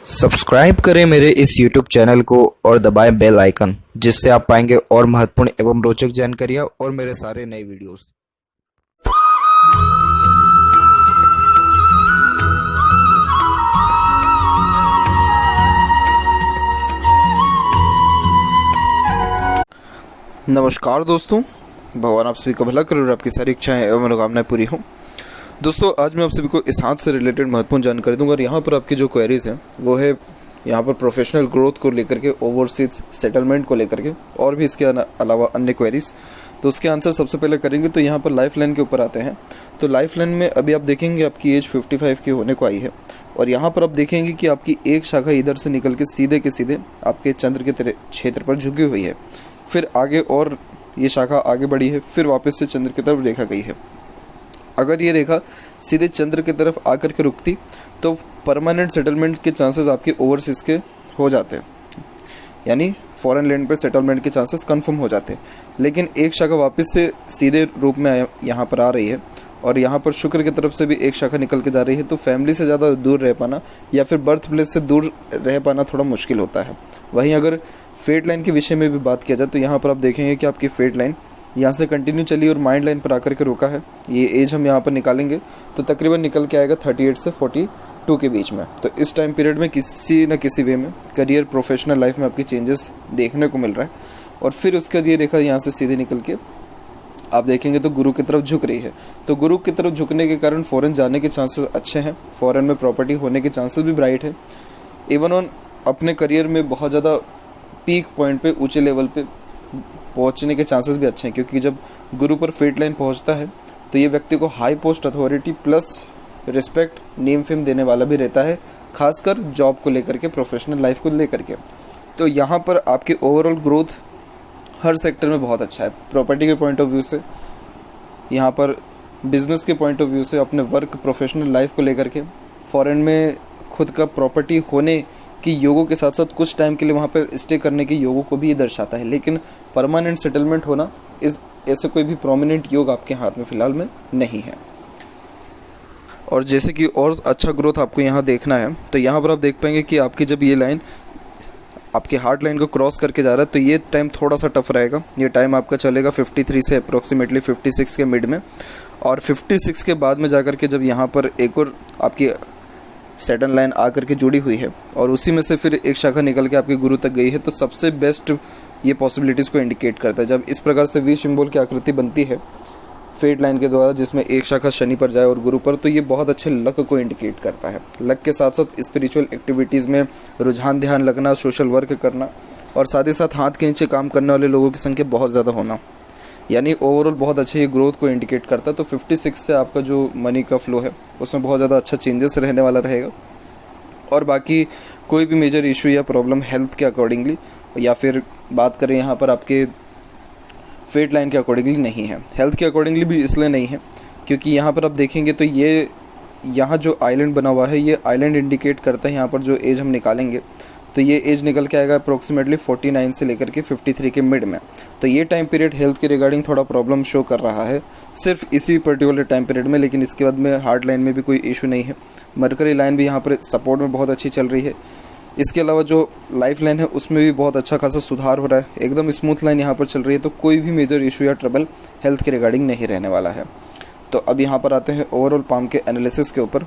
Subscribe करें मेरे इस YouTube चैनल को और दबाएं बेल आइकन, जिससे आप पाएंगे और महत्वपूर्ण एवं रोचक जानकारियां और मेरे सारे नए वीडियोस। नमस्कार दोस्तों, भगवान आप सभी का भला करे और आपकी सारी इच्छाएं एवं मनोकामनाएं पूरी हों। दोस्तों, आज मैं आप सभी को इस हाथ से रिलेटेड महत्वपूर्ण जानकारी दूंगा और यहाँ पर आपकी जो क्वेरीज हैं वो है यहाँ पर प्रोफेशनल ग्रोथ को लेकर के, ओवरसीज सेटलमेंट को लेकर के और भी इसके अलावा अन्य क्वेरीज। तो उसके आंसर सबसे पहले करेंगे। तो यहाँ पर लाइफ लाइन के ऊपर आते हैं। तो लाइफ लाइन में अभी आप देखेंगे आपकी एज 55 की होने को आई है और यहाँ पर आप देखेंगे कि आपकी एक शाखा इधर से निकल के सीधे आपके चंद्र के क्षेत्र पर झुकी हुई है। फिर आगे और ये शाखा आगे बढ़ी है, फिर वापस से चंद्र की तरफ रेखा गई है। अगर ये रेखा सीधे चंद्र की तरफ आकर के रुकती तो परमानेंट सेटलमेंट के चांसेस आपके ओवरसीज के हो जाते हैं, यानी फॉरेन लैंड पर सेटलमेंट के चांसेस कंफर्म हो जाते हैं। लेकिन एक शाखा वापस से सीधे रूप में यहाँ पर आ रही है और यहाँ पर शुक्र की तरफ से भी एक शाखा निकल के जा रही है, तो फैमिली से ज़्यादा दूर रह पाना या फिर बर्थ प्लेस से दूर रह पाना थोड़ा मुश्किल होता है। वहीं अगर फेट लाइन के विषय में भी बात किया जाए तो यहाँ पर आप देखेंगे कि आपकी फेट लाइन यहाँ से कंटिन्यू चली और माइंड लाइन पर आकर के रुका है। ये एज हम यहाँ पर निकालेंगे तो तकरीबन निकल के आएगा 38 से 42 के बीच में। तो इस टाइम पीरियड में किसी न किसी वे में करियर, प्रोफेशनल लाइफ में आपकी चेंजेस देखने को मिल रहा है। और फिर उसके बाद ये रेखा यहाँ से सीधे निकल के आप देखेंगे तो गुरु की तरफ झुक रही है। तो गुरु की तरफ झुकने के कारण फॉरेन जाने के चांसेस अच्छे हैं, फॉरेन में प्रॉपर्टी होने के चांसेस भी ब्राइट है। इवन ऑन अपने करियर में बहुत ज़्यादा पीक पॉइंट पे, ऊंचे लेवल पे पहुंचने के चांसेस भी अच्छे हैं, क्योंकि जब गुरु पर फेट लाइन पहुंचता है तो ये व्यक्ति को high post, authority plus respect, name fame देने वाला भी रहता है, खासकर जॉब को लेकर के, प्रोफेशनल लाइफ को लेकर के। तो यहाँ पर आपकी ओवरऑल ग्रोथ हर सेक्टर में बहुत अच्छा है। प्रॉपर्टी के पॉइंट ऑफ व्यू से, यहाँ पर बिजनेस के पॉइंट ऑफ व्यू से, अपने वर्क, प्रोफेशनल लाइफ को लेकर के, फॉरेन में खुद का प्रॉपर्टी होने की योगों के साथ साथ कुछ टाइम के लिए वहाँ पर स्टे करने के योगों को भी ये दर्शाता है। लेकिन परमानेंट सेटलमेंट होना ऐसे कोई भी प्रोमिनेंट योग आपके हाथ में फ़िलहाल में नहीं है। और जैसे कि और अच्छा ग्रोथ आपको यहाँ देखना है तो यहाँ पर आप देख पाएंगे कि आपकी जब ये लाइन आपके हार्ट लाइन को क्रॉस करके जा रहा है तो ये टाइम थोड़ा सा टफ रहेगा। ये टाइम आपका चलेगा 53 से अप्रोक्सीमेटली 56 के मिड में, और 56 के बाद में जाकर के जब यहाँ पर एक और आपकी सैटर्न लाइन आकर के जुड़ी हुई है और उसी में से फिर एक शाखा निकल के आपके गुरु तक गई है, तो सबसे बेस्ट ये पॉसिबिलिटीज़ को इंडिकेट करता है। जब इस प्रकार से वी सिंबल की आकृति बनती है फेट लाइन के द्वारा, जिसमें एक शाखा शनि पर जाए और गुरु पर, तो ये बहुत अच्छे लक को इंडिकेट करता है। लक के साथ साथ स्पिरिचुअल एक्टिविटीज़ में रुझान, ध्यान लगना, सोशल वर्क करना और साथ ही साथ हाथ के नीचे काम करने वाले लोगों की संख्या बहुत ज़्यादा होना, यानी ओवरऑल बहुत अच्छे ये ग्रोथ को इंडिकेट करता है। तो 56 से आपका जो मनी का फ्लो है उसमें बहुत ज़्यादा अच्छा चेंजेस रहने वाला रहेगा। और बाकी कोई भी मेजर इशू या प्रॉब्लम हेल्थ के अकॉर्डिंगली, या फिर बात करें यहाँ पर आपके फेट लाइन के अकॉर्डिंगली नहीं है। हेल्थ के अकॉर्डिंगली भी इसलिए नहीं है क्योंकि यहाँ पर आप देखेंगे तो ये यहाँ जो आइलैंड बना हुआ है, ये आइलैंड इंडिकेट करता है यहाँ पर जो एज हम निकालेंगे तो ये एज निकल के आएगा अप्रोक्सीमेटली 49 से लेकर के 53 के मिड में। तो ये टाइम पीरियड हेल्थ के रिगार्डिंग थोड़ा प्रॉब्लम शो कर रहा है सिर्फ इसी पर्टिकुलर टाइम पीरियड में, लेकिन इसके बाद में हार्ट लाइन में भी कोई इशू नहीं है। मरकरी लाइन भी यहाँ पर सपोर्ट में बहुत अच्छी चल रही है। इसके अलावा जो लाइफ लाइन है उसमें भी बहुत अच्छा खासा सुधार हो रहा है, एकदम स्मूथ लाइन यहाँ पर चल रही है। तो कोई भी मेजर इशू या ट्रबल हेल्थ के रिगार्डिंग नहीं रहने वाला है। तो अब यहाँ पर आते हैं ओवरऑल पाम के एनालिसिस के ऊपर।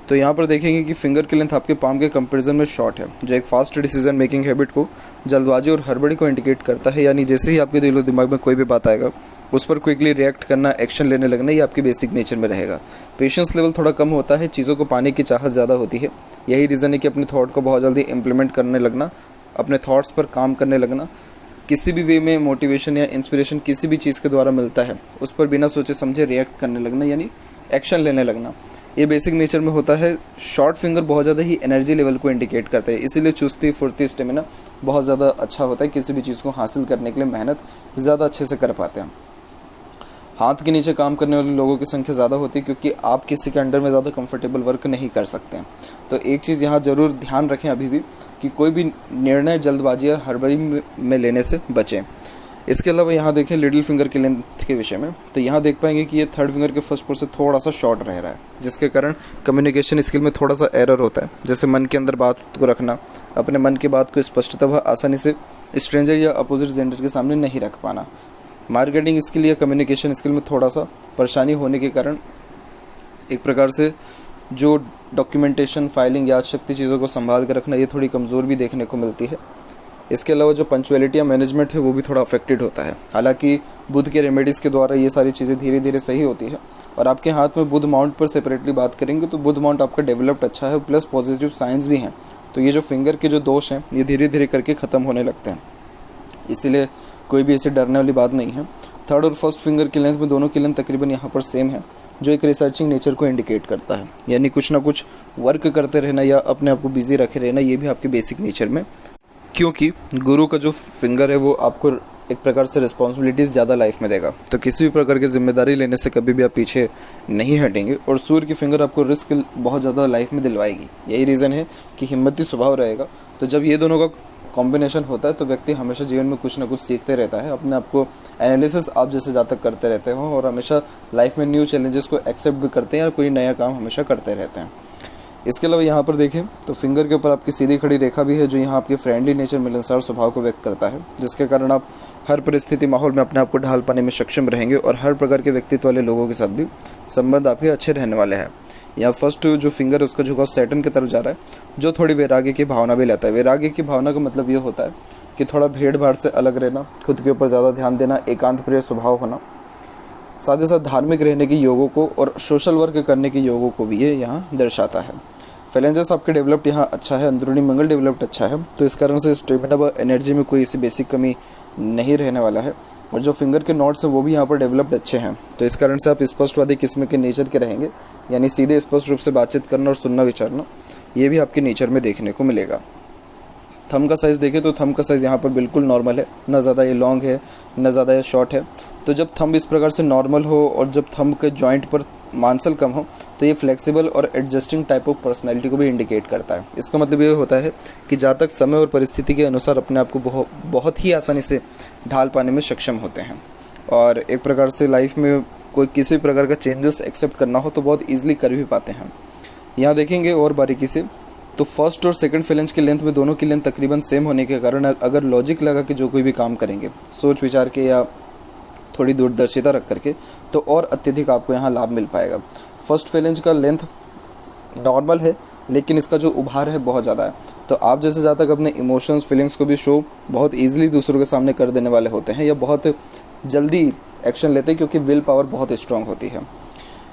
तो यहाँ पर देखेंगे कि फिंगर की लेंथ आपके पाम के कंपैरिजन में शॉर्ट है, जो एक फास्ट डिसीजन मेकिंग हैबिट को, जल्दबाजी और हड़बड़ी को इंडिकेट करता है। यानी जैसे ही आपके दिलो दिमाग में कोई भी बात आएगा उस पर क्विकली रिएक्ट करना, एक्शन लेने लगना, ये आपके बेसिक नेचर में रहेगा। पेशेंस लेवल थोड़ा कम होता है, चीज़ों को पाने की चाहत ज़्यादा होती है। यही रीज़न है कि अपने थॉट को बहुत जल्दी इम्प्लीमेंट करने लगना, अपने थॉट्स पर काम करने लगना, किसी भी वे में मोटिवेशन या इंस्पिरेशन किसी भी चीज़ के द्वारा मिलता है उस पर बिना सोचे समझे रिएक्ट करने लगना, यानी एक्शन लेने लगना, ये बेसिक नेचर में होता है। शॉर्ट फिंगर बहुत ज़्यादा ही एनर्जी लेवल को इंडिकेट करता है, इसीलिए चुस्ती, फुर्ती, स्टेमिना बहुत ज़्यादा अच्छा होता है। किसी भी चीज़ को हासिल करने के लिए मेहनत ज़्यादा अच्छे से कर पाते हैं। हाथ के नीचे काम करने वाले लोगों की संख्या ज़्यादा होती है क्योंकि आप किसी के अंडर में ज़्यादा कंफर्टेबल वर्क नहीं कर सकते हैं। तो एक चीज़ यहाँ ज़रूर ध्यान रखें अभी भी कि कोई भी निर्णय जल्दबाजी या हड़बड़ी में लेने से बचें। इसके अलावा यहाँ देखें लिटिल फिंगर के लेंथ के विषय में, तो यहाँ देख पाएंगे कि ये थर्ड फिंगर के फर्स्ट पोर से थोड़ा सा शॉर्ट रह रहा है, जिसके कारण कम्युनिकेशन स्किल में थोड़ा सा एरर होता है। जैसे मन के अंदर बात को रखना, अपने मन की बात को स्पष्टता व आसानी से स्ट्रेंजर या अपोजिट जेंडर के सामने नहीं रख पाना। मार्केटिंग स्किल या कम्युनिकेशन स्किल में थोड़ा सा परेशानी होने के कारण एक प्रकार से जो डॉक्यूमेंटेशन, फाइलिंग, याद शक्ति, चीज़ों को संभाल कर रखना, ये थोड़ी कमज़ोर भी देखने को मिलती है। इसके अलावा जो पंक्चुअलिटी या मैनेजमेंट है वो भी थोड़ा अफेक्टेड होता है। हालांकि बुध के रेमेडीज़ के द्वारा ये सारी चीज़ें धीरे धीरे सही होती है। और आपके हाथ में बुध माउंट पर सेपरेटली बात करेंगे तो बुध माउंट आपका डेवलप्ड अच्छा है, प्लस पॉजिटिव साइंस भी हैं। तो ये जो फिंगर के जो दोष हैं ये धीरे धीरे करके ख़त्म होने लगते हैं, इसीलिए कोई भी ऐसी डरने वाली बात नहीं है। थर्ड और फर्स्ट फिंगर की लेंथ में दोनों की लेंथ तकरीबन यहाँ पर सेम है, जो एक रिसर्चिंग नेचर को इंडिकेट करता है। यानी कुछ ना कुछ वर्क करते रहना या अपने आप को बिजी रखे रहना, ये भी आपके बेसिक नेचर में, क्योंकि गुरु का जो फिंगर है वो आपको एक प्रकार से रिस्पॉन्सिबिलिटीज़ ज़्यादा लाइफ में देगा। तो किसी भी प्रकार की जिम्मेदारी लेने से कभी भी आप पीछे नहीं हटेंगे। और सूर्य की फिंगर आपको रिस्क बहुत ज़्यादा लाइफ में दिलवाएगी। यही रीज़न है कि हिम्मती स्वभाव रहेगा। तो जब ये दोनों का कॉम्बिनेशन होता है तो व्यक्ति हमेशा जीवन में कुछ ना कुछ सीखते रहता है, अपने आप को एनालिसिस आप जैसे जातक करते रहते हो और हमेशा लाइफ में न्यू चैलेंजेस को एक्सेप्ट भी करते हैं और कोई नया काम हमेशा करते रहते हैं। इसके अलावा यहाँ पर देखें तो फिंगर के ऊपर आपकी सीधी खड़ी रेखा भी है, जो यहाँ आपके फ्रेंडली नेचर, मिलनसार स्वभाव को व्यक्त करता है, जिसके कारण आप हर परिस्थिति, माहौल में अपने आप को ढाल पाने में सक्षम रहेंगे और हर प्रकार के व्यक्तित्व वाले लोगों के साथ भी संबंध आपके अच्छे रहने वाले हैं। यहाँ फर्स्ट जो फिंगर है उसका झुकाव सैटर्न की तरफ जा रहा है, जो थोड़ी वैराग्य की भावना भी लाता है। वैराग्य की भावना का मतलब ये होता है कि थोड़ा भीड़ भाड़ से अलग रहना, खुद के ऊपर ज़्यादा ध्यान देना, एकांत प्रिय स्वभाव होना, साथ ही साथ धार्मिक रहने की योगों को और सोशल वर्क करने के योगों को भी ये यहाँ दर्शाता है। फाइनेंसेस आपके डेवलप्ड यहाँ अच्छा है, अंदरूनी मंगल डेवलप्ड अच्छा है, तो इस कारण से स्टेमिना व एनर्जी में कोई ऐसी बेसिक कमी नहीं रहने वाला है। और जो फिंगर के नॉट्स हैं वो भी यहाँ पर डेवलप्ड अच्छे हैं, तो इस कारण से आप स्पष्टवादी किस्म के नेचर के रहेंगे, यानी सीधे स्पष्ट रूप से बातचीत करना और सुनना विचारना, ये भी आपके नेचर में देखने को मिलेगा। थंब का साइज़ देखें तो थंब का साइज़ यहाँ पर बिल्कुल नॉर्मल है, ना ज़्यादा ये लॉन्ग है ना ज़्यादा ये शॉर्ट है। तो जब थंब इस प्रकार से नॉर्मल हो और जब थंब के जॉइंट पर मांसल कम हो तो ये फ्लेक्सिबल और एडजस्टिंग टाइप ऑफ पर्सनैलिटी को भी इंडिकेट करता है। इसका मतलब ये होता है कि जहाँ तक समय और परिस्थिति के अनुसार अपने आप को बहुत ही आसानी से ढाल पाने में सक्षम होते हैं और एक प्रकार से लाइफ में कोई किसी प्रकार का चेंजेस एक्सेप्ट करना हो तो बहुत ईजिली कर भी पाते हैं। यहाँ देखेंगे और बारीकी से तो फर्स्ट और सेकंड फेलेंज की लेंथ में दोनों की लेंथ तकरीबन सेम होने के कारण अगर लॉजिक लगा के जो कोई भी काम करेंगे, सोच विचार के या थोड़ी दूरदर्शिता रख करके, तो और अत्यधिक आपको यहाँ लाभ मिल पाएगा। फर्स्ट फेलेंज का लेंथ नॉर्मल है लेकिन इसका जो उभार है बहुत ज़्यादा है, तो आप जैसे ज़्यादा तक अपने इमोशंस, फीलिंग्स को भी शो बहुत ईजिली दूसरों के सामने कर देने वाले होते हैं या बहुत जल्दी एक्शन लेते हैं क्योंकि विल पावर बहुत स्ट्रांग होती है।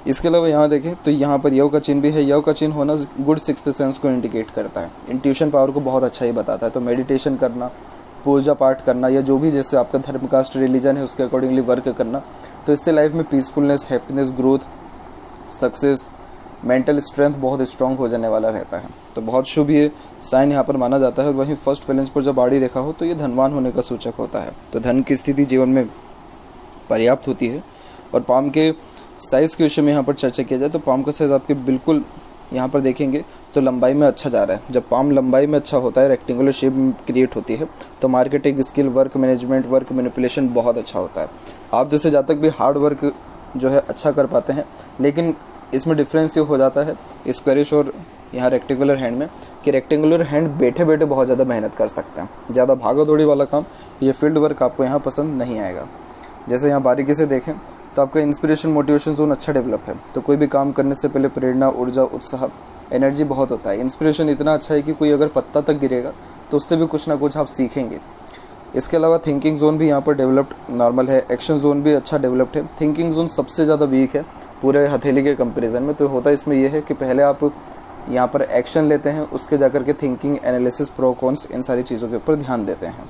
इसके अलावा यहाँ देखें तो यहाँ पर यव का चिन्ह भी है। यव का चिन्ह होना गुड सिक्स्थ सेंस को इंडिकेट करता है, इंट्यूशन पावर को बहुत अच्छा ही बताता है। तो मेडिटेशन करना, पूजा पाठ करना या जो भी जैसे आपका धर्म, कास्ट, रिलीजन है उसके अकॉर्डिंगली वर्क करना, तो इससे लाइफ में peacefulness, happiness, growth, success, mental strength बहुत स्ट्रांग हो जाने वाला रहता है। तो बहुत शुभ ये साइन यहाँ पर माना जाता है। वहीं फर्स्ट फेलेंज पर जब आड़ी रेखा हो तो ये धनवान होने का सूचक होता है, तो धन की स्थिति जीवन में पर्याप्त होती है। और पाम के साइज़ के विषय में यहाँ पर चर्चा किया जाए तो पाम का साइज़ आपके बिल्कुल यहाँ पर देखेंगे तो लंबाई में अच्छा जा रहा है। जब पाम लंबाई में अच्छा होता है, रेक्टेंगुलर शेप क्रिएट होती है, तो marketing skill, work management, work manipulation बहुत अच्छा होता है। आप जैसे जहाँ तक भी हार्ड वर्क जो है अच्छा कर पाते हैं, लेकिन इसमें डिफरेंस ये हो जाता है स्क्वेरिश और यहाँ रेक्टेंगुलर हैंड में कि रेक्टेंगुलर हैंड बैठे बैठे बहुत ज़्यादा मेहनत कर सकते हैं। ज़्यादा भागा दौड़ी वाला काम, ये फील्ड वर्क आपको यहाँ पसंद नहीं आएगा। जैसे यहाँ बारीकी से देखें तो आपका इंस्पिरेशन, मोटिवेशन जोन अच्छा डेवलप है, तो कोई भी काम करने से पहले प्रेरणा, ऊर्जा, उत्साह, एनर्जी बहुत होता है। इंस्पिरेशन इतना अच्छा है कि कोई अगर पत्ता तक गिरेगा तो उससे भी कुछ ना कुछ आप सीखेंगे। इसके अलावा थिंकिंग जोन भी यहाँ पर डेवलप्ड नॉर्मल है। एक्शन जोन भी अच्छा डेवलप्ड है। थिंकिंग जोन सबसे ज़्यादा वीक है पूरे हथेली के कंपैरिजन में। तो होता इसमें यह है कि पहले आप यहाँ पर एक्शन लेते हैं, उसके जाकर के थिंकिंग, एनालिसिस, प्रो कॉन्स, इन सारी चीज़ों के ऊपर ध्यान देते हैं।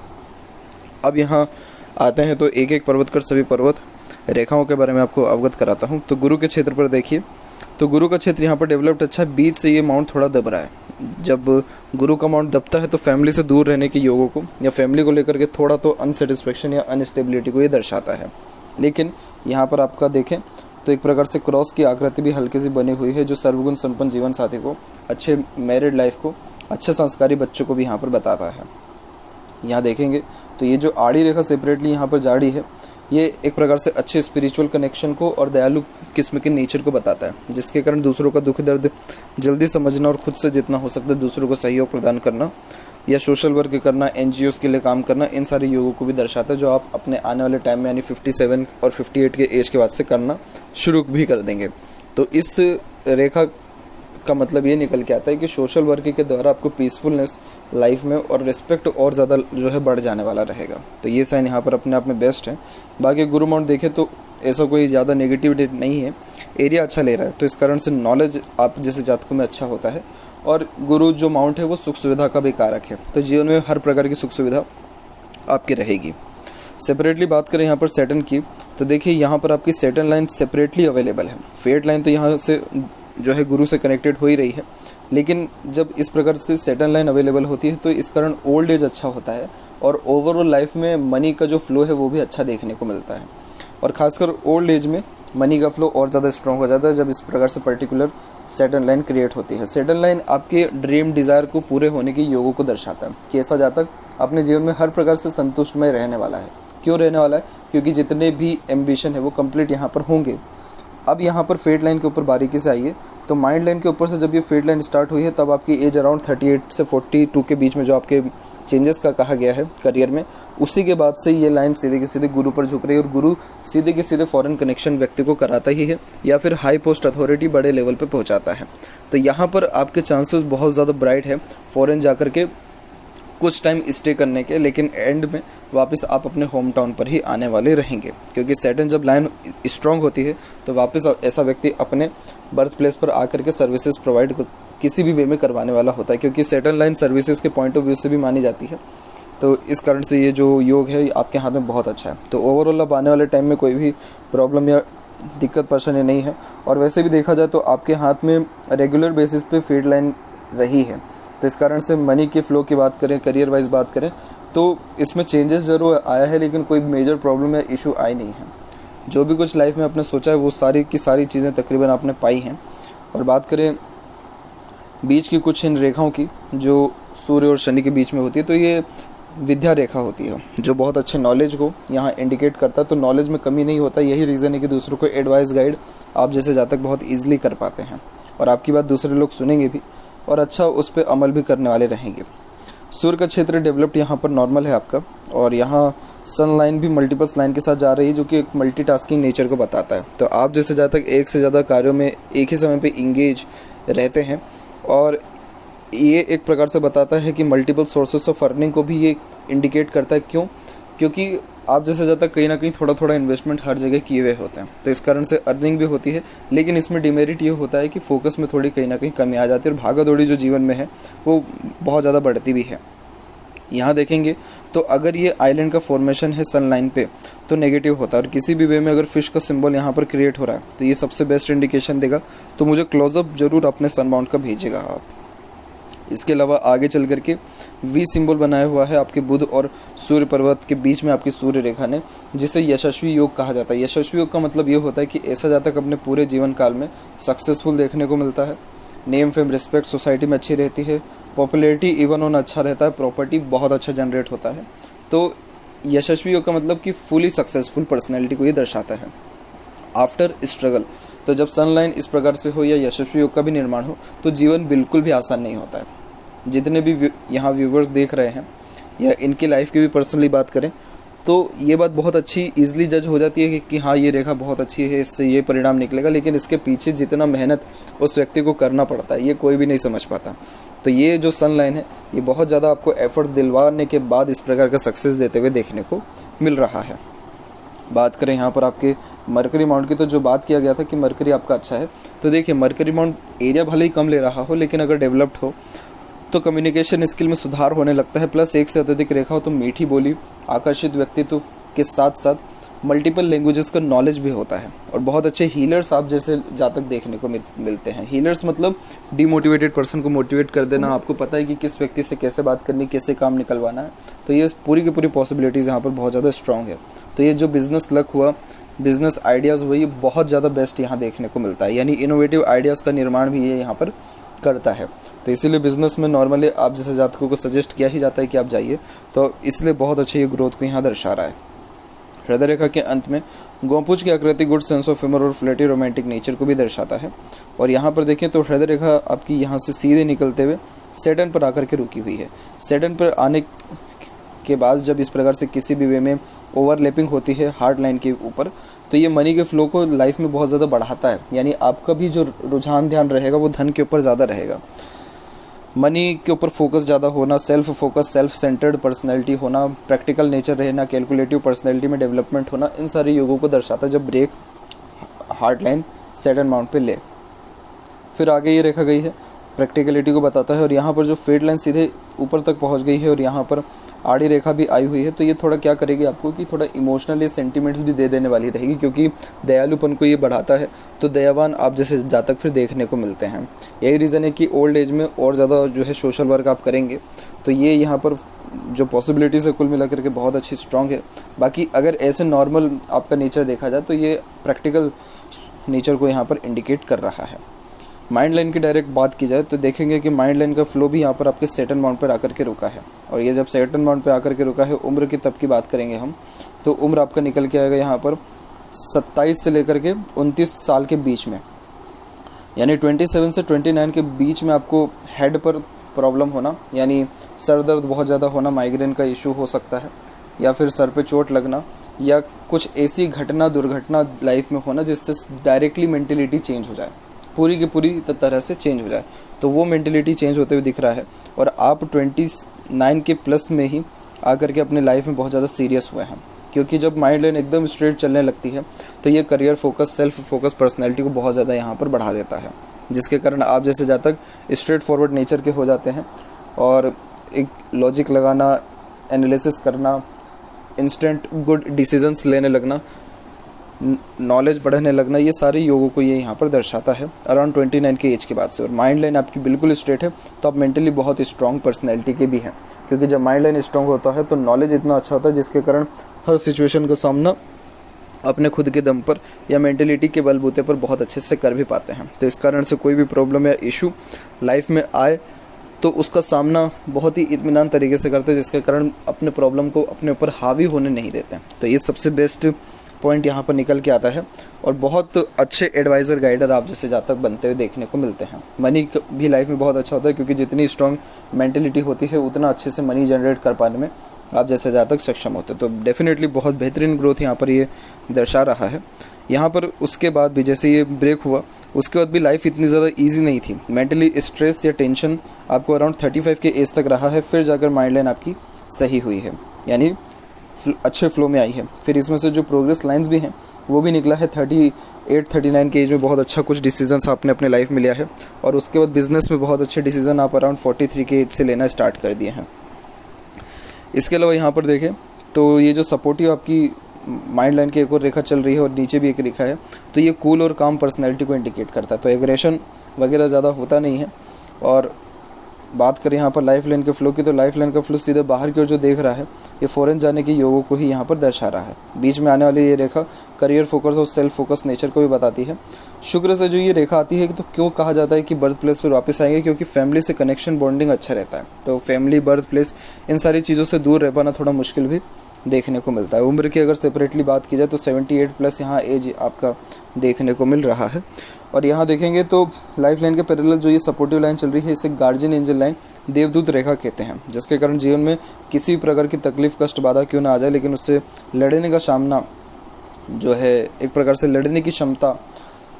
अब यहाँ आते हैं तो एक एक पर्वत कर सभी पर्वत रेखाओं के बारे में आपको अवगत कराता हूँ। तो गुरु के क्षेत्र पर देखिए तो गुरु का क्षेत्र यहाँ पर डेवलप्ड अच्छा है। बीच से ये माउंट थोड़ा दब रहा है। जब गुरु का माउंट दबता है तो फैमिली से दूर रहने के योगों को या फैमिली को लेकर के थोड़ा तो अनसेटिस्फेक्शन या अनस्टेबिलिटी को ये दर्शाता है। लेकिन यहाँ पर आपका देखें तो एक प्रकार से क्रॉस की आकृति भी हल्की सी बनी हुई है, जो सर्वगुण संपन्न जीवन साथी को, अच्छे मैरिड लाइफ को, अच्छे संस्कारी बच्चों को भी यहाँ पर बताता है। यहाँ देखेंगे तो ये जो आड़ी रेखा सेपरेटली यहाँ पर जा रही है, ये एक प्रकार से अच्छे स्पिरिचुअल कनेक्शन को और दयालु किस्म के नेचर को बताता है, जिसके कारण दूसरों का दुख दर्द जल्दी समझना और खुद से जितना हो सकता है दूसरों को सहयोग प्रदान करना या सोशल वर्क करना, एनजीओस के लिए काम करना, इन सारे योगों को भी दर्शाता है, जो आप अपने आने वाले टाइम में यानी 57 और 58 के एज के बाद से करना शुरू भी कर देंगे। तो इस रेखा का मतलब ये निकल के आता है कि सोशल वर्क के द्वारा आपको पीसफुलनेस लाइफ में और रिस्पेक्ट और ज़्यादा जो है बढ़ जाने वाला रहेगा। तो ये साइन यहाँ पर अपने आप में बेस्ट है। बाकी गुरु माउंट देखें तो ऐसा कोई ज़्यादा नेगेटिविटी नहीं है, एरिया अच्छा ले रहा है, तो इस कारण से नॉलेज आप जैसे जातकों में अच्छा होता है। और गुरु जो माउंट है वो सुख सुविधा का भी कारक है, तो जीवन में हर प्रकार की सुख सुविधा आपकी रहेगी। सेपरेटली बात करें यहाँ पर सैटर्न की, तो देखिए यहाँ पर आपकी सैटर्न लाइन सेपरेटली अवेलेबल है। फेट लाइन तो यहाँ से जो है गुरु से कनेक्टेड हो ही रही है, लेकिन जब इस प्रकार से सैटर्न लाइन अवेलेबल होती है तो इस कारण ओल्ड एज अच्छा होता है और ओवरऑल लाइफ में मनी का जो फ्लो है वो भी अच्छा देखने को मिलता है। और खासकर ओल्ड एज में मनी का फ्लो और ज़्यादा स्ट्रॉन्ग हो जाता है जब इस प्रकार से पर्टिकुलर सैटर्न लाइन क्रिएट होती है। सैटर्न लाइन आपके ड्रीम डिज़ायर को पूरे होने के योगों को दर्शाता है कि ऐसा जातक अपने जीवन में हर प्रकार से संतुष्टमय रहने वाला है। क्यों रहने वाला है? क्योंकि जितने भी एम्बिशन है वो कंप्लीट यहाँ पर होंगे। अब यहाँ पर फेट लाइन के ऊपर बारीकी से आइए, तो माइंड लाइन के ऊपर से जब ये फेट लाइन स्टार्ट हुई है तब आपकी एज अराउंड 38 से 42 के बीच में जो आपके चेंजेस का कहा गया है करियर में, उसी के बाद से ये लाइन सीधे के सीधे गुरु पर झुक रही है और गुरु सीधे के सीधे फॉरेन कनेक्शन व्यक्ति को कराता ही है या फिर हाई पोस्ट अथॉरिटी बड़े लेवल पे पहुंचाता है। तो यहाँ पर आपके चांसेस बहुत ज़्यादा ब्राइट है फॉरेन जाकर के कुछ टाइम स्टे करने के, लेकिन एंड में वापस आप अपने होम टाउन पर ही आने वाले रहेंगे, क्योंकि सैटर्न जब लाइन स्ट्रांग होती है तो वापस ऐसा व्यक्ति अपने बर्थ प्लेस पर आकर के सर्विसेज प्रोवाइड किसी भी वे में करवाने वाला होता है, क्योंकि सैटर्न लाइन सर्विसेज के पॉइंट ऑफ व्यू से भी मानी जाती है। तो इस कारण से ये जो योग है आपके हाथ में बहुत अच्छा है। तो ओवरऑल अब आने वाले टाइम में कोई भी प्रॉब्लम या दिक्कत परेशानी नहीं है। और वैसे भी देखा जाए तो आपके हाथ में रेगुलर बेसिस पे फीड लाइन रही है, तो इस कारण से मनी के फ्लो की बात करें, करियर वाइज बात करें तो इसमें चेंजेस ज़रूर आया है, लेकिन कोई मेजर प्रॉब्लम या इशू आई नहीं है। जो भी कुछ लाइफ में आपने सोचा है वो सारी की सारी चीज़ें तकरीबन आपने पाई हैं। और बात करें बीच की कुछ इन रेखाओं की जो सूर्य और शनि के बीच में होती है, तो ये विद्या रेखा होती है जो बहुत अच्छे नॉलेज को यहाँ इंडिकेट करता है। तो नॉलेज में कमी नहीं होता, यही रीज़न है कि दूसरों को एडवाइस गाइड आप जैसे जातक बहुत ईजिली कर पाते हैं और आपकी बात दूसरे लोग सुनेंगे भी और अच्छा उस पर अमल भी करने वाले रहेंगे। सूर्य का क्षेत्र डेवलप्ड यहाँ पर नॉर्मल है आपका, और यहाँ सन लाइन भी मल्टीपल्स लाइन के साथ जा रही है जो कि एक मल्टीटास्किंग नेचर को बताता है। तो आप जैसे जातक एक से ज़्यादा कार्यों में एक ही समय पे इंगेज रहते हैं, और ये एक प्रकार से बताता है कि मल्टीपल सोर्सेस ऑफ अर्निंग को भी ये इंडिकेट करता है। क्यों? क्योंकि आप जैसे ज़्यादा कहीं ना कहीं थोड़ा थोड़ा इन्वेस्टमेंट हर जगह किए हुए होते हैं, तो इस कारण से अर्निंग भी होती है, लेकिन इसमें डिमेरिट ये होता है कि फोकस में थोड़ी कहीं ना कहीं कमी आ जाती है और भागा दौड़ी जो जीवन में है वो बहुत ज़्यादा बढ़ती भी है। यहाँ देखेंगे तो अगर ये आइलैंड का फॉर्मेशन है सन लाइन पे तो नेगेटिव होता है, और किसी भी वे में अगर फिश का सिंबल यहाँ पर क्रिएट हो रहा है तो ये सबसे बेस्ट इंडिकेशन देगा। तो मुझे क्लोजअप जरूर अपने सन माउंट का भेजिएगा आप। इसके अलावा आगे चल करके वी सिंबल बनाया हुआ है आपके बुध और सूर्य पर्वत के बीच में आपकी सूर्य रेखा ने, जिसे यशस्वी योग कहा जाता है। यशस्वी योग का मतलब ये होता है कि ऐसा जातक अपने पूरे जीवन काल में सक्सेसफुल देखने को मिलता है, नेम फेम रिस्पेक्ट सोसाइटी में अच्छी रहती है, पॉपुलैरिटी इवन ऑन अच्छा रहता है, प्रॉपर्टी बहुत अच्छा जनरेट होता है। तो यशस्वी योग का मतलब कि फुली सक्सेसफुल पर्सनैलिटी को ये दर्शाता है आफ्टर स्ट्रगल। तो जब सनलाइन इस प्रकार से हो या यशस्वी योग का भी निर्माण हो तो जीवन बिल्कुल भी आसान नहीं होता है। जितने भी यहाँ व्यूवर्स देख रहे हैं या इनकी लाइफ की भी पर्सनली बात करें तो ये बात बहुत अच्छी ईजिली जज हो जाती है कि हाँ ये रेखा बहुत अच्छी है, इससे ये परिणाम निकलेगा, लेकिन इसके पीछे जितना मेहनत उस व्यक्ति को करना पड़ता है ये कोई भी नहीं समझ पाता। तो ये जो सन लाइन है ये बहुत ज़्यादा आपको एफर्ट्स दिलवाने के बाद इस प्रकार का सक्सेस देते हुए देखने को मिल रहा है। बात करें यहाँ पर आपके मरकरी माउंट की, तो जो बात किया गया था कि मरकरी आपका अच्छा है, तो देखिए मरकरी माउंट एरिया भले ही कम ले रहा हो लेकिन अगर डेवलप्ड हो तो कम्युनिकेशन स्किल में सुधार होने लगता है, प्लस एक से अत्यधिक रेखा हो तो मीठी बोली, आकर्षित व्यक्तित्व के साथ साथ मल्टीपल लैंग्वेजेस का नॉलेज भी होता है, और बहुत अच्छे हीलर्स आप जैसे जातक देखने को मिलते हैं। हीलर्स मतलब डिमोटिवेटेड पर्सन को मोटिवेट कर देना, आपको पता है कि किस व्यक्ति से कैसे बात करनी, कैसे काम निकलवाना है, तो ये पूरी की पूरी पॉसिबिलिटीज़ यहाँ पर बहुत ज़्यादा स्ट्रॉन्ग है। तो ये जो बिज़नेस लक हुआ, बिज़नेस आइडियाज़ हुआ, ये बहुत ज़्यादा बेस्ट यहाँ देखने को मिलता है, यानी इनोवेटिव आइडियाज़ का निर्माण भी ये यहाँ पर करता है। तो इसीलिए बिजनेस में नॉर्मली आप जैसे जातकों को सजेस्ट किया ही जाता है कि आप जाइए, तो इसलिए बहुत अच्छे ये ग्रोथ को यहाँ दर्शा रहा है। हृदय रेखा के अंत में गौपुंज की आकृति गुड सेंस ऑफ ह्यूमर और फ्लर्टी रोमांटिक नेचर को भी दर्शाता है। और यहाँ पर देखें तो हृदय रेखा आपकी यहाँ से सीधे निकलते हुए सैटर्न पर आकर के रुकी हुई है। सैटर्न पर आने के बाद जब इस प्रकार से किसी भी वे में ओवरलैपिंग होती है हार्ड लाइन के ऊपर, तो ये मनी के फ्लो को लाइफ में बहुत ज़्यादा बढ़ाता है। यानी आपका भी जो रुझान ध्यान रहेगा वो धन के ऊपर ज़्यादा रहेगा। मनी के ऊपर फोकस ज़्यादा होना, self focus, self centred personality होना, प्रैक्टिकल नेचर रहना, कैलकुलेटिव पर्सनैलिटी में डेवलपमेंट होना, इन सारे योगों को दर्शाता है जब break hard line Saturn mount पे ले। फिर आगे ये रेखा गई है प्रैक्टिकलिटी को बताता है। और यहाँ पर जो फेड लाइन सीधे ऊपर तक पहुँच गई है और यहाँ पर आड़ी रेखा भी आई हुई है, तो ये थोड़ा क्या करेगी आपको कि थोड़ा इमोशनली सेंटिमेंट्स भी दे देने वाली रहेगी, क्योंकि दयालुपन को ये बढ़ाता है। तो दयावान आप जैसे जातक फिर देखने को मिलते हैं। यही रीज़न है कि ओल्ड एज में और ज़्यादा जो है सोशल वर्क आप करेंगे, तो ये यहाँ पर जो पॉसिबिलिटीज़ है कुल मिला करके बहुत अच्छी स्ट्रॉन्ग है। बाकी अगर ऐसे नॉर्मल आपका नेचर देखा जाए तो ये प्रैक्टिकल नेचर को यहाँ पर इंडिकेट कर रहा है। माइंड लाइन की डायरेक्ट बात की जाए तो देखेंगे कि माइंड लाइन का फ्लो भी यहाँ पर आपके सैटर्न माउंट पर आकर के रुका है। और ये जब सैटर्न माउंट पर आकर के रुका है, उम्र की तब की बात करेंगे हम, तो उम्र आपका निकल के आएगा यहाँ पर 27 से लेकर के 29 साल के बीच में, यानी 27 से 29 के बीच में आपको हेड पर प्रॉब्लम होना, यानी सर दर्द बहुत ज़्यादा होना, माइग्रेन का इशू हो सकता है, या फिर सर पे चोट लगना, या कुछ ऐसी घटना दुर्घटना लाइफ में होना जिससे डायरेक्टली मेंटेलिटी चेंज हो जाए, पूरी की पूरी तरह से चेंज हो जाए। तो वो मेंटेलिटी चेंज होते हुए दिख रहा है। और आप 29 के प्लस में ही आकर के अपने लाइफ में बहुत ज़्यादा सीरियस हुए हैं, क्योंकि जब माइंड लाइन एकदम स्ट्रेट चलने लगती है तो ये career focus, self focus, personality को बहुत ज़्यादा यहाँ पर बढ़ा देता है, जिसके कारण आप जैसे जातक स्ट्रेट फॉरवर्ड नेचर के हो जाते हैं और एक लॉजिक लगाना, एनालिसिस करना, इंस्टेंट गुड डिसीजंस लेने लगना, नॉलेज बढ़ने लगना, ये सारे योगों को ये यहाँ पर दर्शाता है अराउंड 29 के एज के बाद से। और माइंड लाइन आपकी बिल्कुल स्ट्रेट है तो आप मेंटली बहुत स्ट्रॉन्ग पर्सनैलिटी के भी हैं, क्योंकि जब माइंड लाइन स्ट्रॉन्ग होता है तो नॉलेज इतना अच्छा होता है जिसके कारण हर सिचुएशन का सामना अपने खुद के दम पर या मेंटलिटी के बलबूते पर बहुत अच्छे से कर भी पाते हैं। तो इस कारण से कोई भी प्रॉब्लम या इशू लाइफ में आए तो उसका सामना बहुत ही इत्मीनान तरीके से करते हैं, जिसके कारण अपने प्रॉब्लम को अपने ऊपर हावी होने नहीं देते हैं। तो ये सबसे बेस्ट पॉइंट यहाँ पर निकल के आता है। और बहुत अच्छे एडवाइज़र, गाइडर आप जैसे जातक बनते हुए देखने को मिलते हैं। मनी भी लाइफ में बहुत अच्छा होता है, क्योंकि जितनी स्ट्रॉन्ग मेंटलिटी होती है उतना अच्छे से मनी जनरेट कर पाने में आप जैसे जातक सक्षम होते हैं। तो डेफिनेटली बहुत बेहतरीन ग्रोथ यहाँ पर ये दर्शा रहा है। यहाँ पर उसके बाद भी जैसे ये ब्रेक हुआ उसके बाद भी लाइफ इतनी ज़्यादा इजी नहीं थी। मेंटली स्ट्रेस या टेंशन आपको अराउंड 35 के एज तक रहा है, फिर जाकर माइंड लाइन आपकी सही हुई है, यानी अच्छे फ्लो में आई है। फिर इसमें से जो प्रोग्रेस लाइंस भी हैं वो भी निकला है 38-39 के एज में बहुत अच्छा कुछ डिसीजंस आपने अपने लाइफ में लिया है। और उसके बाद बिजनेस में बहुत अच्छे डिसीजन आप अराउंड 43 के एज से लेना स्टार्ट कर दिए हैं। इसके अलावा यहाँ पर देखें तो ये जो सपोर्टिव आपकी माइंड लाइन की एक और रेखा चल रही है और नीचे भी एक रेखा है, तो ये कूल और काम पर्सनैलिटी को इंडिकेट करता है। तो एग्रेशन वगैरह ज़्यादा होता नहीं है। और बात करें यहाँ पर लाइफ लाइन के फ्लो की, तो लाइफ लाइन का फ्लो सीधे बाहर की ओर जो देख रहा है ये फॉरेन जाने के योगों को ही यहाँ पर दर्शा रहा है। बीच में आने वाली ये रेखा करियर फोकस और सेल्फ फोकस नेचर को भी बताती है। शुक्र से जो ये रेखा आती है तो क्यों कहा जाता है कि बर्थ प्लेस पर वापस आएंगे, क्योंकि फैमिली से कनेक्शन बॉन्डिंग अच्छा रहता है। तो फैमिली, बर्थ प्लेस, इन सारी चीज़ों से दूर रह पाना थोड़ा मुश्किल भी देखने को मिलता है। उम्र की अगर सेपरेटली बात की जाए तो 78 प्लस यहाँ एज आपका देखने को मिल रहा है। और यहाँ देखेंगे तो लाइफ लाइन के पैरेलल जो ये सपोर्टिव लाइन चल रही है इसे गार्जियन एंजल लाइन, देवदूत रेखा कहते हैं, जिसके कारण जीवन में किसी भी प्रकार की तकलीफ, कष्ट, बाधा क्यों ना आ जाए, लेकिन उससे लड़ने का सामना जो है एक प्रकार से लड़ने की क्षमता,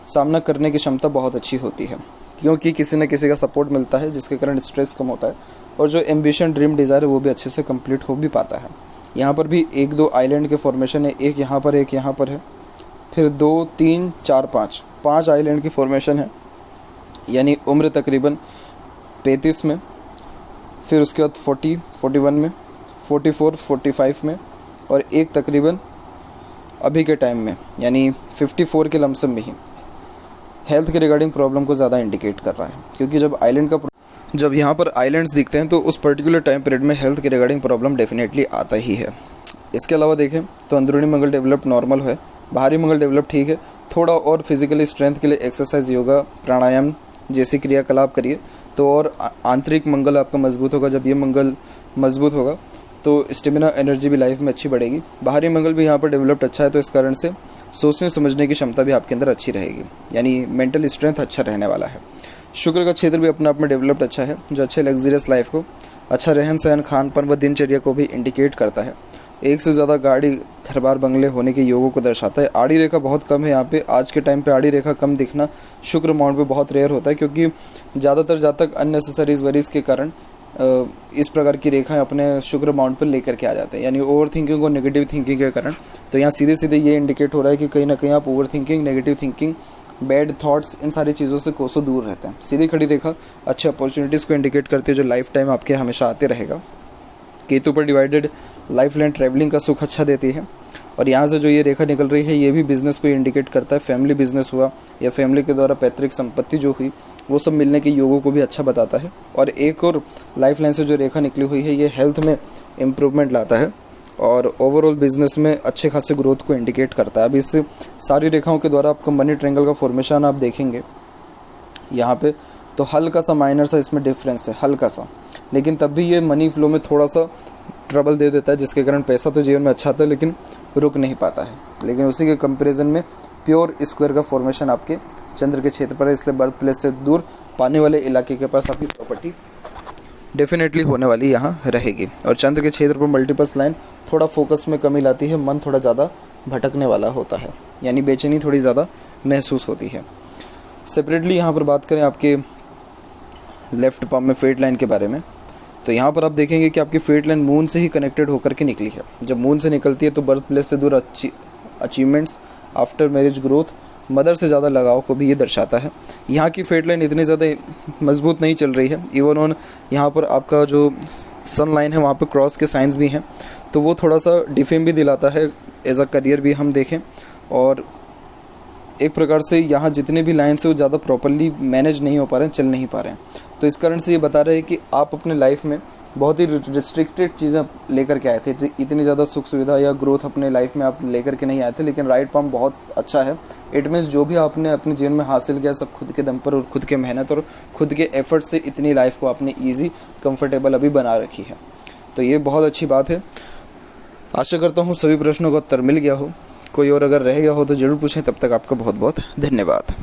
सामना करने की क्षमता बहुत अच्छी होती है, क्योंकि किसी न किसी का सपोर्ट मिलता है, जिसके कारण स्ट्रेस कम होता है और जो एम्बिशन, ड्रीम, डिज़ायर है वो भी अच्छे से कंप्लीट हो भी पाता है। यहाँ पर भी 1-2 आइलैंड के फॉर्मेशन है, एक यहाँ पर, एक यहाँ पर है, फिर 2, 3, 4, 5 आइलैंड की फॉर्मेशन है, यानी उम्र तकरीबन 35 में, फिर उसके बाद 40, 41 में, 44, 45 में, और एक तकरीबन अभी के टाइम में यानी 54 के लमसम में ही हेल्थ के रिगार्डिंग प्रॉब्लम को ज़्यादा इंडिकेट कर रहा है। क्योंकि जब यहाँ पर आइलैंड्स दिखते हैं तो उस पर्टिकुलर टाइम पीरियड में हेल्थ के रिगार्डिंग प्रॉब्लम डेफिनेटली आता ही है। इसके अलावा देखें तो अंदरूनी मंगल डेवलप नॉर्मल है, बाहरी मंगल डेवलप ठीक है। थोड़ा और फिजिकली स्ट्रेंथ के लिए एक्सरसाइज, योगा, प्राणायाम जैसी क्रियाकलाप करिए तो और आंतरिक मंगल आपका मजबूत होगा। जब ये मंगल मजबूत होगा तो स्टेमिना, एनर्जी भी लाइफ में अच्छी बढ़ेगी। बाहरी मंगल भी यहाँ पर डेवलप्ड अच्छा है, तो इस कारण से सोचने समझने की क्षमता भी आपके अंदर अच्छी रहेगी, यानी मेंटल स्ट्रेंथ अच्छा रहने वाला है। शुक्र का क्षेत्र भी अपने आप में डेवलप्ड अच्छा है, जो अच्छे लग्जरियस लाइफ को, अच्छा रहन सहन, खान पान व दिनचर्या को भी इंडिकेट करता है। एक से ज़्यादा गाड़ी, घर बार, बंगले होने के योगों को दर्शाता है। आड़ी रेखा बहुत कम है यहाँ पे। आज के टाइम पे आड़ी रेखा कम दिखना शुक्र माउंट पे बहुत रेयर होता है, क्योंकि ज़्यादातर जातक अननेसेसरीज वरीज के कारण इस प्रकार की रेखाएं अपने शुक्र माउंट पर लेकर के आ जाते हैं, यानी ओवर थिंकिंग और नेगेटिव थिंकिंग के कारण। तो यहाँ सीधे सीधे ये इंडिकेट हो रहा है कि कहीं ना कहीं आप over thinking, negative thinking, bad thoughts, इन सारी चीज़ों से कोसों दूर रहते हैं। सीधी खड़ी रेखा अच्छे अपॉर्चुनिटीज़ को इंडिकेट करती है, जो लाइफ टाइम आपके हमेशा आते रहेगा। केतु पर डिवाइडेड लाइफ लाइन ट्रैवलिंग का सुख अच्छा देती है। और यहाँ से जो ये रेखा निकल रही है, ये भी बिजनेस को इंडिकेट करता है। फैमिली बिजनेस हुआ या फैमिली के द्वारा पैतृक संपत्ति जो हुई, वो सब मिलने के योगों को भी अच्छा बताता है। और एक और लाइफ लाइन से जो रेखा निकली हुई है, ये हेल्थ में इम्प्रूवमेंट लाता है और ओवरऑल बिजनेस में अच्छे खासे ग्रोथ को इंडिकेट करता है। अब इस सारी रेखाओं के द्वारा आपका मनी ट्रायंगल का फॉर्मेशन आप देखेंगे यहाँ पे, तो हल्का सा माइनर सा इसमें डिफरेंस है, हल्का सा, लेकिन तब भी ये मनी फ्लो में थोड़ा सा ट्रबल दे देता है, जिसके कारण पैसा तो जीवन में अच्छा आता है लेकिन रुक नहीं पाता है। लेकिन उसी के कंपैरिजन में प्योर स्क्वायर का फॉर्मेशन आपके चंद्र के क्षेत्र पर है, इसलिए बर्थ प्लेस से दूर पाने वाले इलाके के पास आपकी प्रॉपर्टी डेफिनेटली होने वाली यहाँ रहेगी। और चंद्र के क्षेत्र पर मल्टीपल्स लाइन थोड़ा फोकस में कमी लाती है, मन थोड़ा ज़्यादा भटकने वाला होता है, यानी बेचैनी थोड़ी ज़्यादा महसूस होती है। सेपरेटली यहाँ पर बात करें आपके लेफ्ट पाम में फेट लाइन के बारे में, तो यहाँ पर आप देखेंगे कि आपकी फेट लाइन मून से ही कनेक्टेड होकर के निकली है। जब मून से निकलती है तो बर्थ प्लेस से दूर achievements, after marriage growth, mother से ज़्यादा लगाव को भी ये दर्शाता है। यहाँ की फेट लाइन इतनी ज़्यादा मजबूत नहीं चल रही है। इवन ऑन यहाँ पर आपका जो सन लाइन है, वहाँ पर क्रॉस के साइंस भी हैं, तो वो थोड़ा सा डिफेम भी दिलाता है एज अ करियर भी हम देखें। और एक प्रकार से यहाँ जितने भी लाइन्स हैं वो ज़्यादा प्रॉपरली मैनेज नहीं हो पा रहे हैं, चल नहीं पा रहे हैं। तो इस कारण से ये बता रहे हैं कि आप अपने लाइफ में बहुत ही रिस्ट्रिक्टेड चीज़ें लेकर के आए थे। इतनी ज़्यादा सुख सुविधा या ग्रोथ अपने लाइफ में आप लेकर के नहीं आए थे, लेकिन राइट पाम बहुत अच्छा है। इट मीन्स जो भी आपने अपने जीवन में हासिल किया सब खुद के दम पर और खुद के मेहनत और खुद के एफर्ट से इतनी लाइफ को आपने ईजी, कंफर्टेबल अभी बना रखी है। तो ये बहुत अच्छी बात है। आशा करता हूँ सभी प्रश्नों का उत्तर मिल गया हो। कोई और अगर रह गया हो तो ज़रूर पूछें। तब तक आपका बहुत बहुत धन्यवाद।